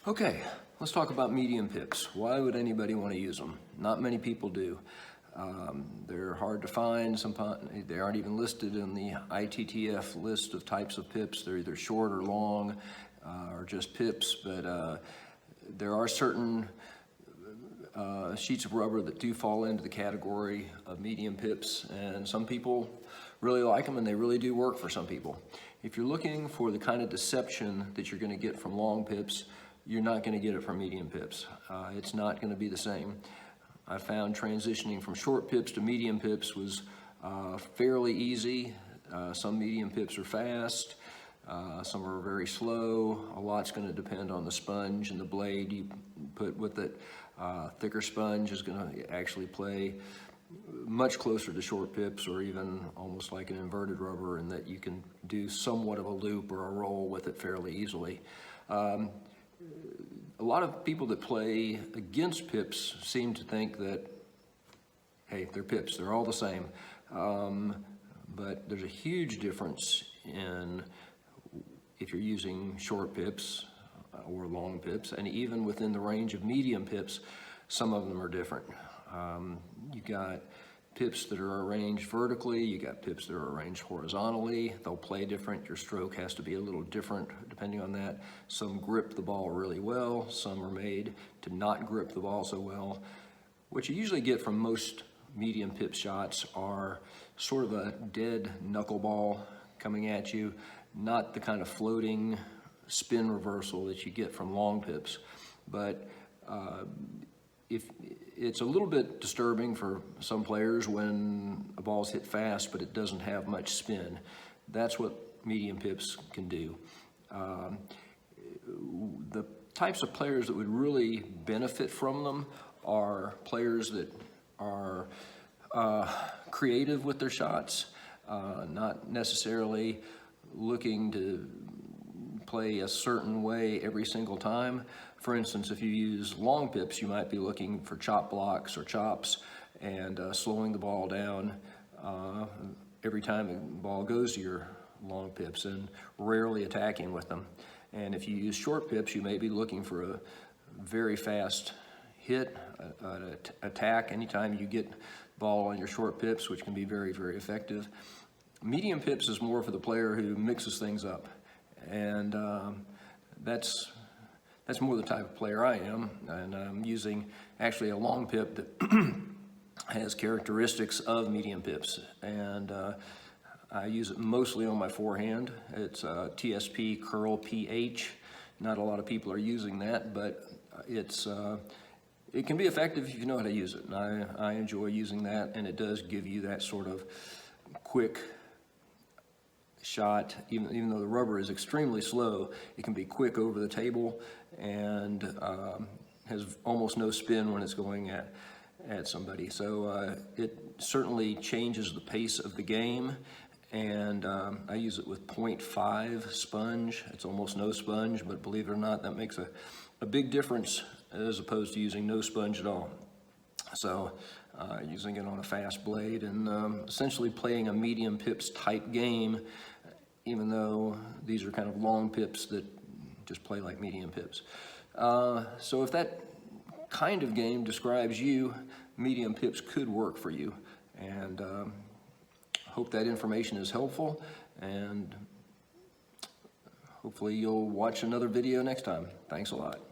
Okay, let's talk about medium pips. Why would anybody want to use them? Not many people do. They're hard to find. They aren't even listed in the ITTF list of types of pips. They're either short or long or just pips, but there are certain sheets of rubber that do fall into the category of medium pips, and some people really like them and they really do work for some people. If you're looking for the kind of deception that you're going to get from long pips, you're not going to get it from medium pips. It's not going to be the same. I found transitioning from short pips to medium pips was fairly easy. Some medium pips are fast, some are very slow. A lot's going to depend on the sponge and the blade you put with it. Thicker sponge is going to actually play much closer to short pips, or even almost like an inverted rubber, in that you can do somewhat of a loop or a roll with it fairly easily. A lot of people that play against pips seem to think that, hey, they're pips, they're all the same. But there's a huge difference in if you're using short pips or long pips, and even within the range of medium pips, some of them are different. You got pips that are arranged vertically, you got pips that are arranged horizontally. They'll play different. Your stroke has to be a little different depending on that. Some grip the ball really well, some are made to not grip the ball so well. What you usually get from most medium pip shots are sort of a dead knuckleball coming at you, not the kind of floating spin reversal that you get from long pips. But if it's a little bit disturbing for some players when a ball's hit fast but it doesn't have much spin. That's what medium pips can do. The types of players that would really benefit from them are players that are creative with their shots, not necessarily looking to play a certain way every single time. For instance, if you use long pips, you might be looking for chop blocks or chops and slowing the ball down every time the ball goes to your long pips, and rarely attacking with them. And if you use short pips, you may be looking for a very fast hit, attack anytime you get the ball on your short pips, which can be very, very effective. Medium pips is more for the player who mixes things up, and that's more the type of player I am. And I'm using actually a long pip that has characteristics of medium pips, and I use it mostly on my forehand. It's TSP Curl PH. Not a lot of people are using that, but it can be effective if you know how to use it. And I enjoy using that, and it does give you that sort of quick shot. Even though the rubber is extremely slow, it can be quick over the table and has almost no spin when it's going at somebody. So it certainly changes the pace of the game, and I use it with 0.5 sponge. It's almost no sponge, but believe it or not, that makes a big difference as opposed to using no sponge at all. So using it on a fast blade and essentially playing a medium pips type game, even though these are kind of long pips that just play like medium pips. So if that kind of game describes you, medium pips could work for you. And hope that information is helpful, and hopefully you'll watch another video next time. Thanks a lot.